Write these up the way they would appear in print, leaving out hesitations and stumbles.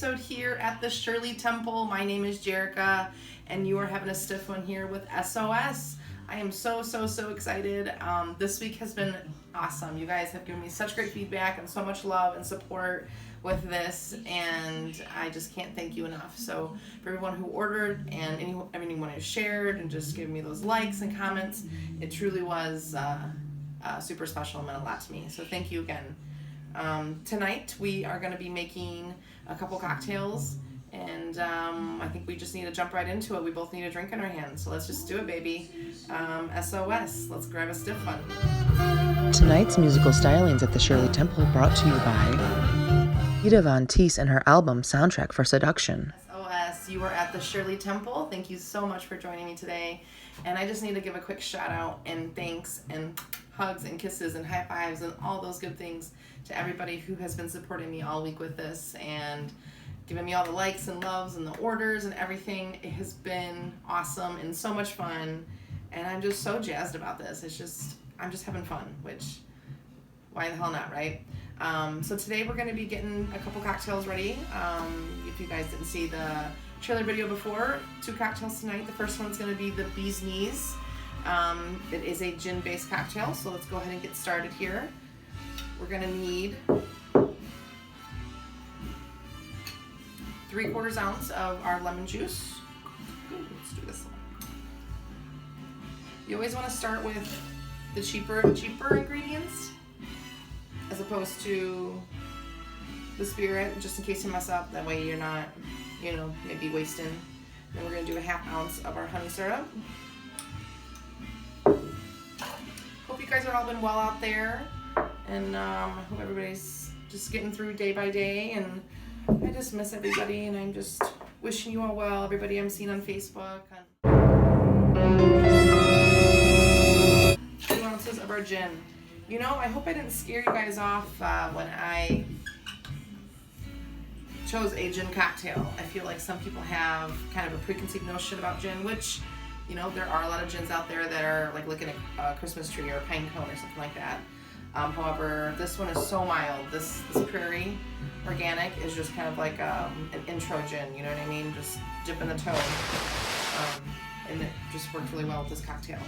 episode here at the Shirley Temple. My name is Jerica, and you are having a stiff one here with S.O.S. I am so excited. This week has been awesome. You guys have given me such great feedback and so much love and support with this, and I just can't thank you enough. So for everyone who ordered and anyone who shared and just gave me those likes and comments, it truly was super special and meant a lot to me. So thank you again. Tonight we are going to be making a couple cocktails, and I think we just need to jump right into it. We both need a drink in our hands, so let's just do it, baby. S.O.S. Let's grab a stiff one. Tonight's musical stylings at the Shirley Temple brought to you by Ida Von Teese and her album Soundtrack for Seduction. S.O.S. You are at the Shirley Temple. Thank you so much for joining me today. And I just need to give a quick shout out and thanks and hugs and kisses and high fives and all those good things to everybody who has been supporting me all week with this and giving me all the likes and loves and the orders and everything. It has been awesome and so much fun, and I'm just so jazzed about this. I'm just having fun, which why the hell not, right? So today we're going to be getting a couple cocktails ready. If you guys didn't see the trailer video before, 2 cocktails tonight. The first one's going to be the Bee's Knees. It is a gin-based cocktail, so let's go ahead and get started here. We're going to need 3/4 ounce of our lemon juice. Let's do this one. You always want to start with the cheaper ingredients as opposed to the spirit, just in case you mess up. That way you're not, maybe wasting. Then we're going to do a 1/2 ounce of our honey syrup. Hope you guys are all been well out there, and I hope everybody's just getting through day by day, and I just miss everybody, and I'm just wishing you all well, everybody I'm seeing on Facebook. 2 ounces of our gin. I hope I didn't scare you guys off when I chose a gin cocktail. I feel like some people have kind of a preconceived notion about gin, which, there are a lot of gins out there that are like looking at a Christmas tree or a pine cone or something like that. However, this one is so mild. This Prairie Organic is just kind of like an intro gin, you know what I mean? Just dipping the toe. And it just worked really well with this cocktail.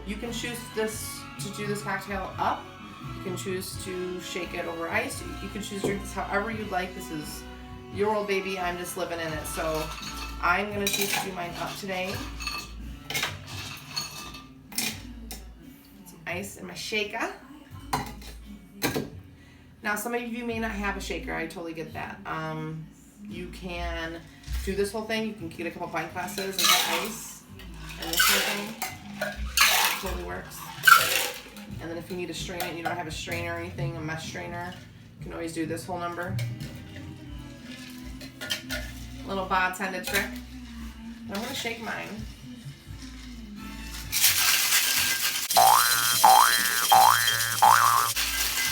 You can choose to do this cocktail up. You can choose to shake it over ice. You can choose to drink this however you'd like. This is your old baby. I'm just living in it. So I'm going to choose to do mine up today. Some ice in my shaker. Now, some of you may not have a shaker. I totally get that. You can do this whole thing. You can get a couple pint glasses and put ice and this whole thing. It totally works. And then if you need to strain it, you don't have a strainer or anything, a mesh strainer, you can always do this whole number. Little bartender trick. And I'm going to shake mine.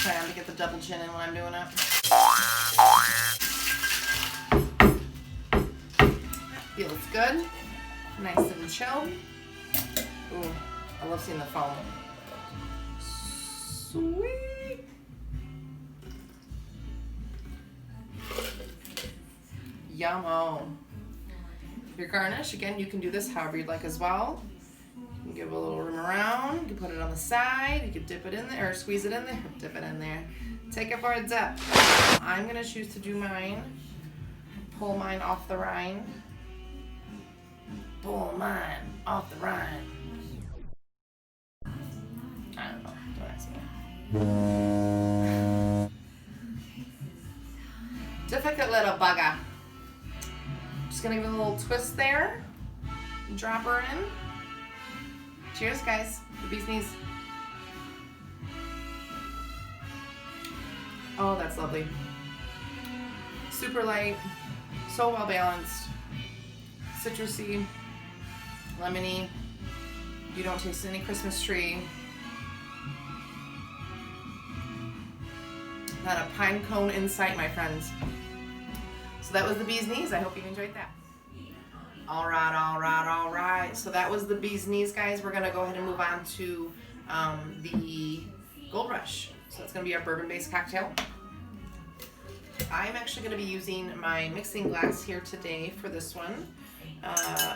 Trying to get the double chin in when I'm doing it. Feels good. Nice and chilled. Ooh, I love seeing the foam. Sweet. Yummo. Your garnish, again, you can do this however you'd like as well. You can give a little room around. You can put it on the side. You can dip it in there, or squeeze it in there. Dip it in there. Take it for a dip. I'm going to choose to do mine. Pull mine off the rind. Pull mine off the rind. I don't know. Don't ask me. Difficult little bugger. Just gonna give it a little twist there. Drop her in. Cheers, guys. The Bee's Knees. Oh, that's lovely. Super light. So well balanced. Citrusy. Lemony. You don't taste any Christmas tree. Not a pine cone in sight, my friends. So that was the Bee's Knees. I hope you enjoyed that. All right. So that was the Bee's Knees, guys. We're going to go ahead and move on to the Gold Rush. So it's going to be our bourbon-based cocktail. I'm actually going to be using my mixing glass here today for this one.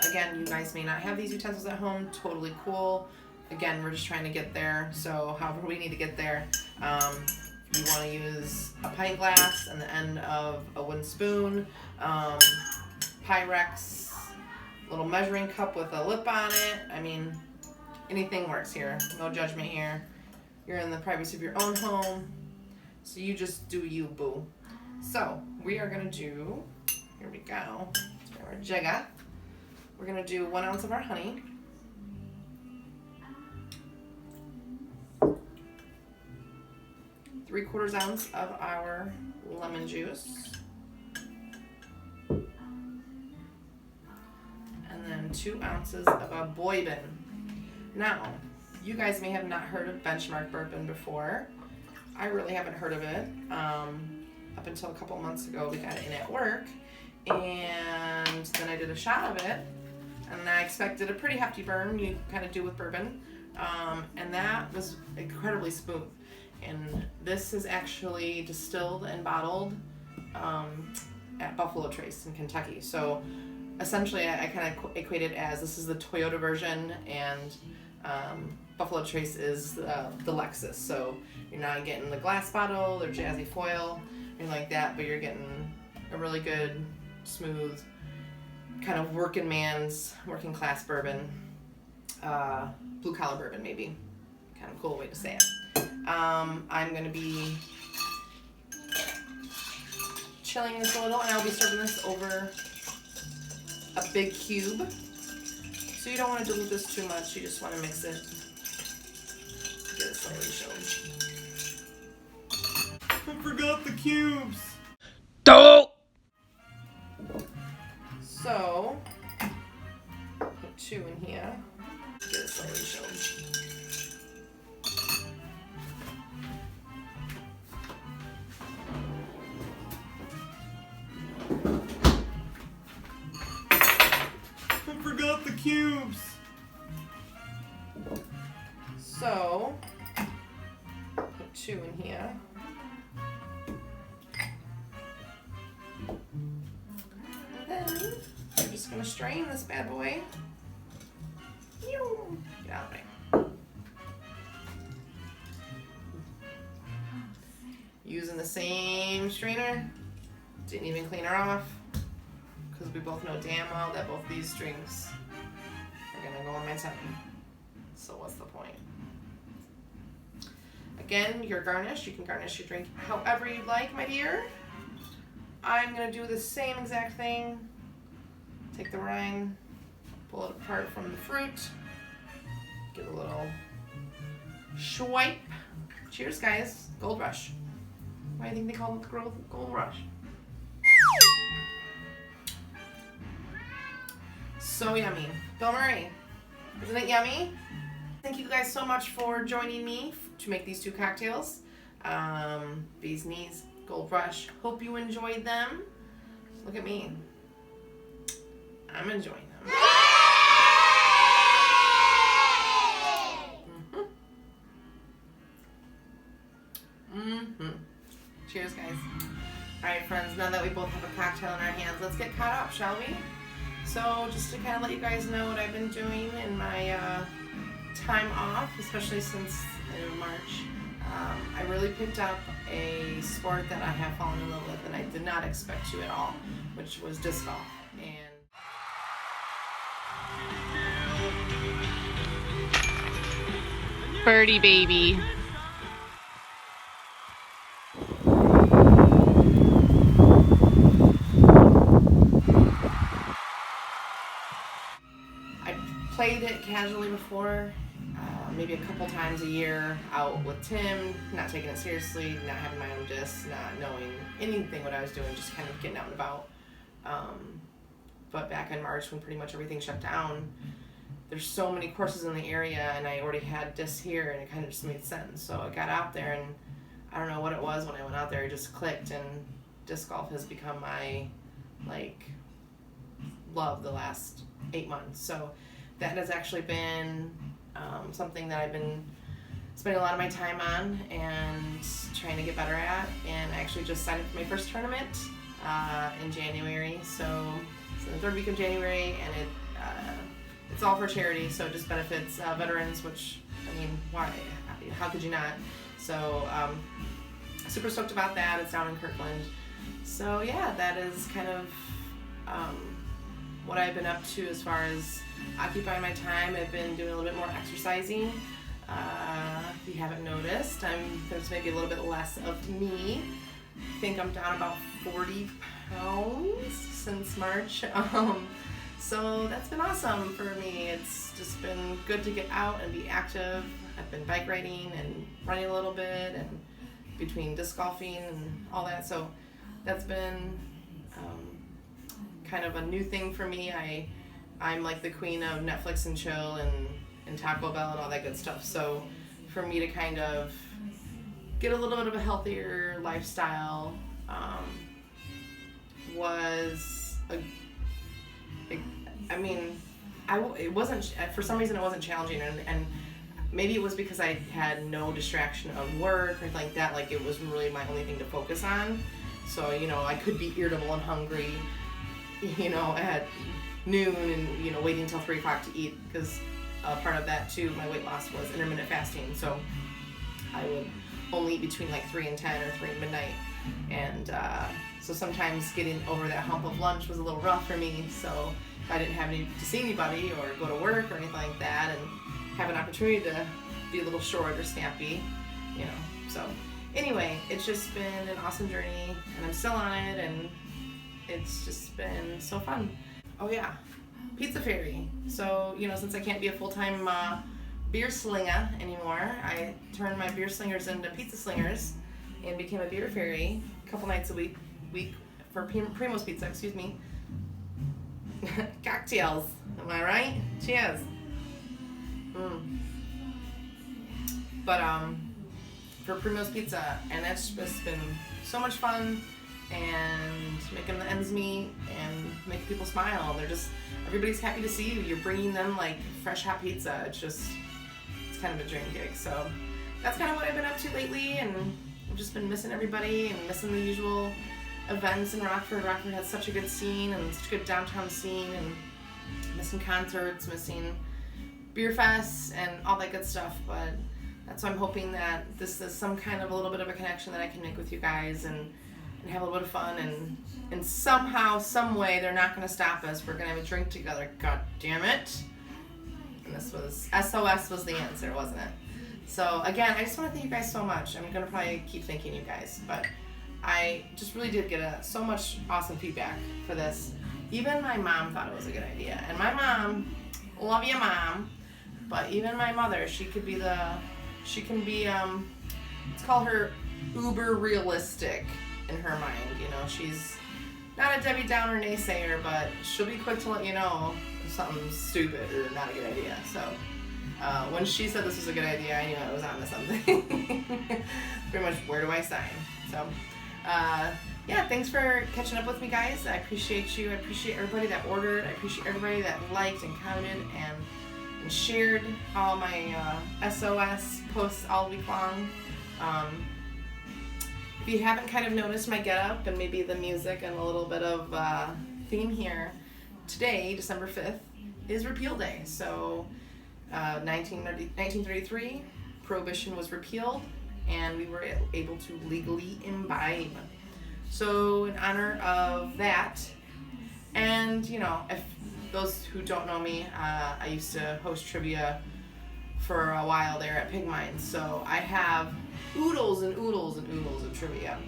Again, you guys may not have these utensils at home, totally cool. Again, we're just trying to get there, so however we need to get there. You want to use a pint glass and the end of a wooden spoon, Pyrex, little measuring cup with a lip on it. I mean, anything works here. No judgment here. You're in the privacy of your own home, so you just do you, boo. So we are gonna do, here we go, our jagga. We're gonna do 1 ounce of our honey. Three-quarters ounce of our lemon juice. And then 2 ounces of a bourbon. Now, you guys may have not heard of benchmark bourbon before. I really haven't heard of it. Up until a couple months ago, we got it in at work. And then I did a shot of it. And I expected a pretty hefty burn, you kind of do with bourbon. And that was incredibly smooth. And this is actually distilled and bottled at Buffalo Trace in Kentucky. So essentially I kind of equate it as this is the Toyota version, and Buffalo Trace is the Lexus. So you're not getting the glass bottle or Jazzy foil, anything like that, but you're getting a really good, smooth, kind of working class bourbon, blue collar bourbon maybe. Kind of cool way to say it. I'm going to be chilling this a little, and I'll be serving this over a big cube. So you don't want to dilute this too much, you just want to mix it. Get it slightly chilled. I forgot the cubes! Don't! So, put 2 in here. Get it slightly chilled. Cubes. So, put 2 in here. And then I'm just gonna strain this bad boy. Get out of the way. Using the same strainer. Didn't even clean her off, because we both know damn well that both these drinks gonna go in my tummy. So what's the point? Again, your garnish, you can garnish your drink however you'd like, my dear. I'm gonna do the same exact thing. Take the rind, pull it apart from the fruit, get a little swipe. Cheers, guys. Gold Rush. Why do you think they call it Gold Rush? So yummy. Bill Murray, isn't it yummy? Thank you guys so much for joining me to make these 2 cocktails. Bee's Knees, Gold Rush. Hope you enjoyed them. Look at me. I'm enjoying them. Cheers, guys. Alright, friends, now that we both have a cocktail in our hands, let's get caught up, shall we? So, just to kind of let you guys know what I've been doing in my time off, especially since March, I really picked up a sport that I have fallen in love with, and I did not expect to at all, which was disc golf. And birdie baby. played it casually before, maybe a couple times a year out with Tim, not taking it seriously, not having my own discs, not knowing anything what I was doing, just kind of getting out and about. But back in March, when pretty much everything shut down, there's so many courses in the area, and I already had discs here, and it kind of just made sense. So I got out there, and I don't know what it was when I went out there, it just clicked, and disc golf has become my, love the last 8 months. So that has actually been something that I've been spending a lot of my time on and trying to get better at. And I actually just signed up for my first tournament in January. So it's in the third week of January, and it's all for charity. So it just benefits veterans, which, I mean, why? How could you not? So super stoked about that. It's down in Kirkland. So yeah, that is kind of what I've been up to as far as occupying my time. I've been doing a little bit more exercising. If you haven't noticed, there's maybe a little bit less of me. I think I'm down about 40 pounds since March. So that's been awesome for me. It's just been good to get out and be active. I've been bike riding and running a little bit, and between disc golfing and all that. So that's been kind of a new thing for me. I'm like the queen of Netflix and chill and Taco Bell and all that good stuff. So for me to kind of get a little bit of a healthier lifestyle it wasn't, for some reason it wasn't challenging, and maybe it was because I had no distraction of work or anything like that. Like, it was really my only thing to focus on. So, I could be irritable and hungry, at noon and, waiting until 3 o'clock to eat, because part of that too, my weight loss, was intermittent fasting. So I would only eat between like 3 and 10 or 3 and midnight. And so sometimes getting over that hump of lunch was a little rough for me. So if I didn't have to see anybody or go to work or anything like that, and have an opportunity to be a little short or snappy, So anyway, it's just been an awesome journey, and I'm still on it, and it's just been so fun. Oh yeah, Pizza Fairy. So, since I can't be a full-time beer slinger anymore, I turned my beer slingers into pizza slingers and became a beer fairy a couple nights a week for Primo's Pizza, excuse me. Cocktails, am I right? Cheers. But for Primo's Pizza, and that's just been so much fun, and making the ends meet and making people smile. Everybody's happy to see you. You're bringing them like fresh hot pizza. It's kind of a dream gig. So that's kind of what I've been up to lately, and I've just been missing everybody and missing the usual events in Rockford. Rockford has such a good scene and such a good downtown scene, and missing concerts, missing beer fests and all that good stuff. But that's why I'm hoping that this is some kind of a little bit of a connection that I can make with you guys, and have a little bit of fun, and somehow, some way, they're not going to stop us. We're going to have a drink together. God damn it. And this was, S.O.S. was the answer, wasn't it? So again, I just want to thank you guys so much. I'm going to probably keep thanking you guys, but I just really did get so much awesome feedback for this. Even my mom thought it was a good idea. And my mom, love you, Mom, but even my mother, she can be, let's call her uber realistic in her mind. She's not a Debbie Downer naysayer, but she'll be quick to let you know if something's stupid or not a good idea. So when she said this was a good idea, I knew I was onto something. Pretty much, where do I sign? So yeah, thanks for catching up with me, guys. I appreciate you. I appreciate everybody that ordered. I appreciate everybody that liked and commented and shared all my S.O.S. posts all week long. If you haven't kind of noticed my getup and maybe the music and a little bit of theme here, today, December 5th, is Repeal Day. So 1933, Prohibition was repealed, and we were able to legally imbibe. So in honor of that, and if those who don't know me, I used to host trivia for a while there at Pig Mines, so I have oodles and oodles and oodles of trivia.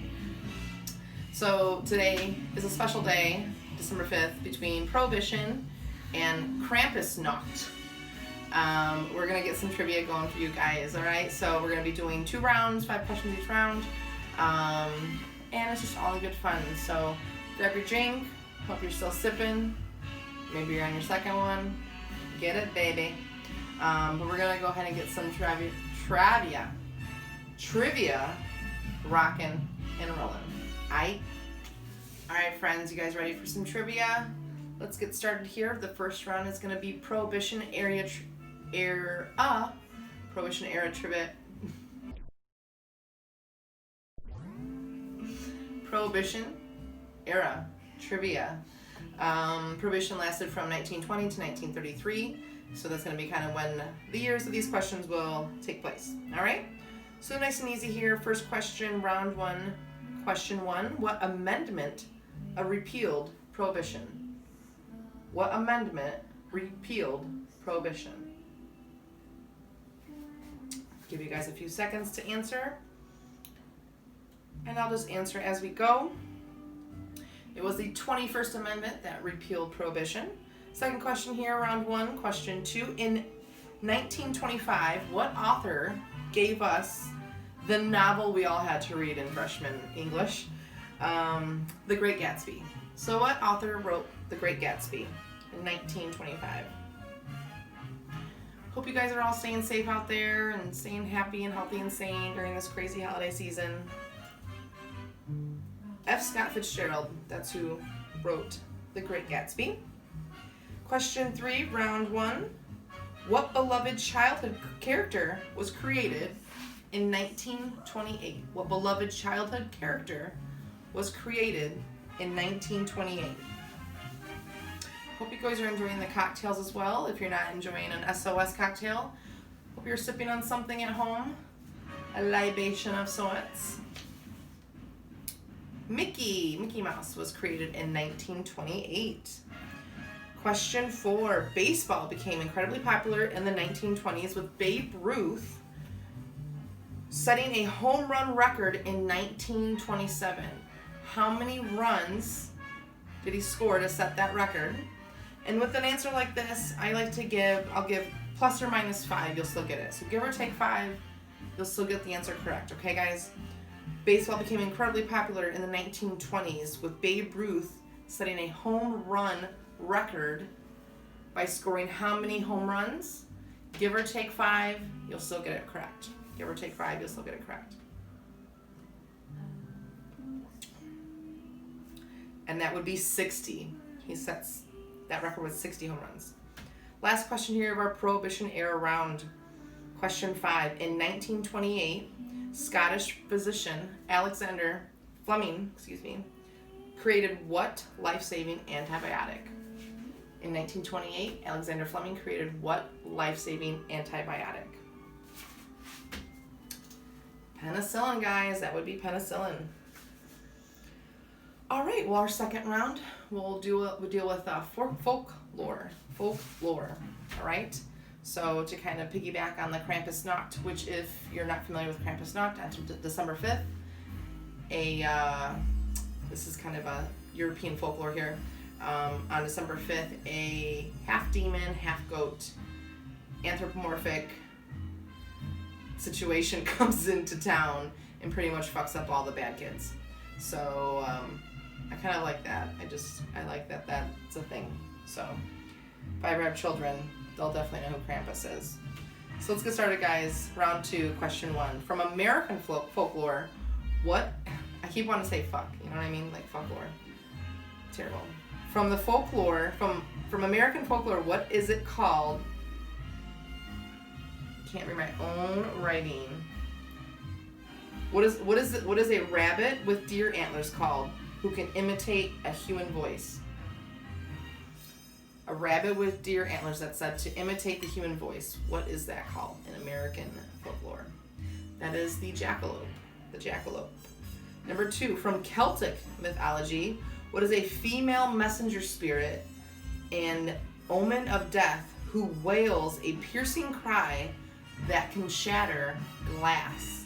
So today is a special day, December 5th, between Prohibition and Krampusnacht. We're going to get some trivia going for you guys, alright? So we're going to be doing 2 rounds, 5 questions each round, and it's just all good fun. So grab your drink, hope you're still sipping, maybe you're on your second one, get it, baby. But we're going to go ahead and get some trivia rocking and rolling. Alright, friends, you guys ready for some trivia? Let's get started here. The first round is going to be Prohibition era trivia Prohibition era trivia. Prohibition lasted from 1920 to 1933, so that's going to be kind of when the years of these questions will take place. All right, so nice and easy here. First question, round one, question one. What amendment repealed prohibition? What amendment repealed prohibition? Give you guys a few seconds to answer, and I'll just answer as we go. It was the 21st Amendment that repealed prohibition. Second question here, round one. Question two. In 1925, what author gave us the novel we all had to read in freshman English, The Great Gatsby? So what author wrote The Great Gatsby in 1925? Hope you guys are all staying safe out there and staying happy and healthy and sane during this crazy holiday season. F. Scott Fitzgerald, that's who wrote The Great Gatsby. Question three, round one. What beloved childhood character was created in 1928? What beloved childhood character was created in 1928? Hope you guys are enjoying the cocktails as well. If you're not enjoying an S.O.S cocktail, hope you're sipping on something at home. A libation of sorts. Mickey Mouse was created in 1928. Question four. Baseball became incredibly popular in the 1920s with Babe Ruth setting a home run record in 1927. How many runs did he score to set that record? And with an answer like this, I'll give plus or minus 5, you'll still get it. So give or take 5, you'll still get the answer correct. Okay, guys? Baseball became incredibly popular in the 1920s with Babe Ruth setting a home run record by scoring how many home runs? Give or take 5, you'll still get it correct. Give or take 5, you'll still get it correct. And that would be 60. He sets that record with 60 home runs. Last question here of our Prohibition era round. Question 5. In 1928, Scottish physician Alexander Fleming, created what life-saving antibiotic? In 1928, Alexander Fleming created what life-saving antibiotic? Penicillin, guys. That would be penicillin. All right. Well, our second round, we'll deal with folklore. All right. So to kind of piggyback on the Krampusnacht, which if you're not familiar with Krampusnacht, on December 5th, this is kind of a European folklore here. On December 5th, a half demon, half goat, anthropomorphic situation comes into town and pretty much fucks up all the bad kids. So I kind of like that. I like that that's a thing. So if I ever have children, they'll definitely know who Krampus is. So let's get started, guys. Round 2, question 1. From American folklore, what... I keep wanting to say fuck, you know what I mean? Like folklore. Terrible. From the folklore, from American folklore, what is it called? Can't read my own writing. What is a rabbit with deer antlers called who can imitate a human voice? A rabbit with deer antlers that's said to imitate the human voice. What is that called in American folklore? That is the jackalope. The jackalope. Number 2, from Celtic mythology, what is a female messenger spirit and omen of death who wails a piercing cry that can shatter glass?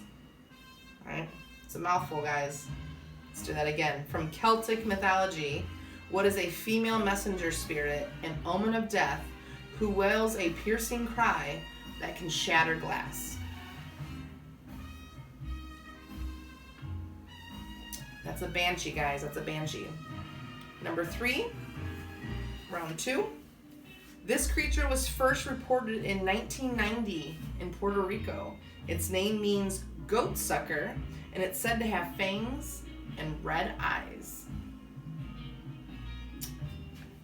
All right? It's a mouthful, guys. Let's do that again. From Celtic mythology, what is a female messenger spirit and omen of death who wails a piercing cry that can shatter glass? That's a banshee, guys. That's a banshee. Number 3, round 2. This creature was first reported in 1990 in Puerto Rico. Its name means goat sucker, and it's said to have fangs and red eyes.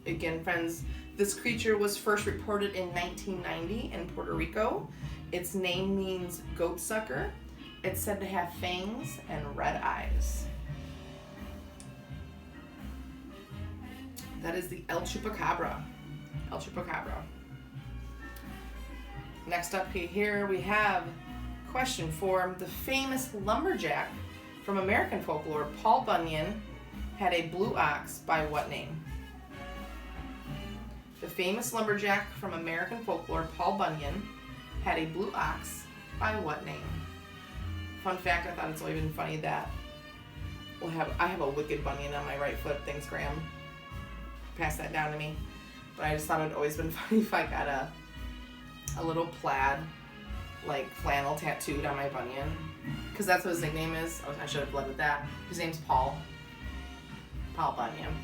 Again, friends, this creature was first reported in 1990 in Puerto Rico. Its name means goat sucker. It's said to have fangs and red eyes. That is the El Chupacabra. El Chupacabra. Next up here we have question for the famous lumberjack from American folklore, Paul Bunyan, had a blue ox by what name? The famous lumberjack from American folklore, Paul Bunyan, had a blue ox by what name? Fun fact, I thought it's even funny that I have a wicked bunion on my right foot. Thanks, Graham. Pass that down to me. But I just thought it'd always been funny if I got a little plaid, like flannel tattooed on my bunion. Because that's what his nickname is. I should have led with that. His name's Paul. Paul Bunyan.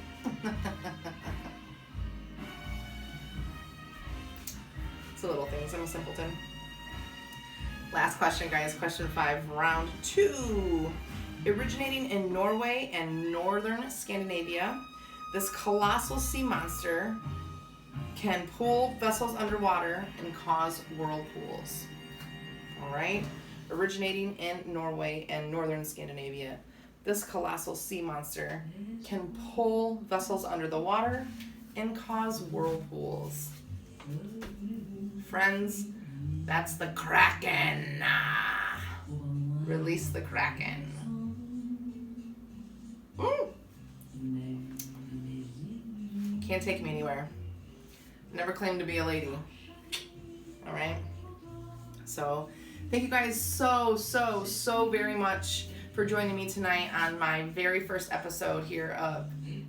It's a little things. I'm a simpleton. Last question, guys. Question 5, round 2. Originating in Norway and northern Scandinavia, this colossal sea monster can pull vessels underwater and cause whirlpools. All right? Originating in Norway and northern Scandinavia, this colossal sea monster can pull vessels under the water and cause whirlpools. Friends, that's the Kraken. Release the Kraken. Can't take me anywhere. Never claimed to be a lady. All right? So, thank you guys so very much for joining me tonight on my very first episode here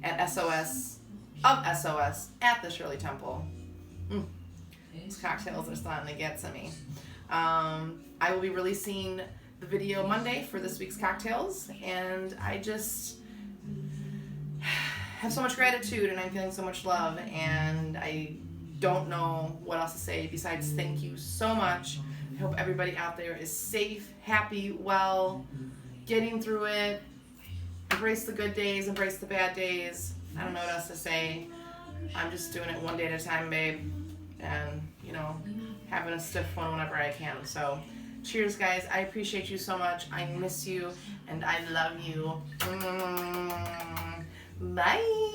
at S.O.S. at the Shirley Temple. These cocktails are starting to get to me. I will be releasing the video Monday for this week's cocktails, and I just have so much gratitude and I'm feeling so much love, and I don't know what else to say besides thank you so much. I hope everybody out there is safe, happy, well, getting through it. Embrace the good days, embrace the bad days. I don't know what else to say. I'm just doing it one day at a time, babe. And, having a stiff one whenever I can. So, cheers, guys. I appreciate you so much. I miss you, and I love you. Bye.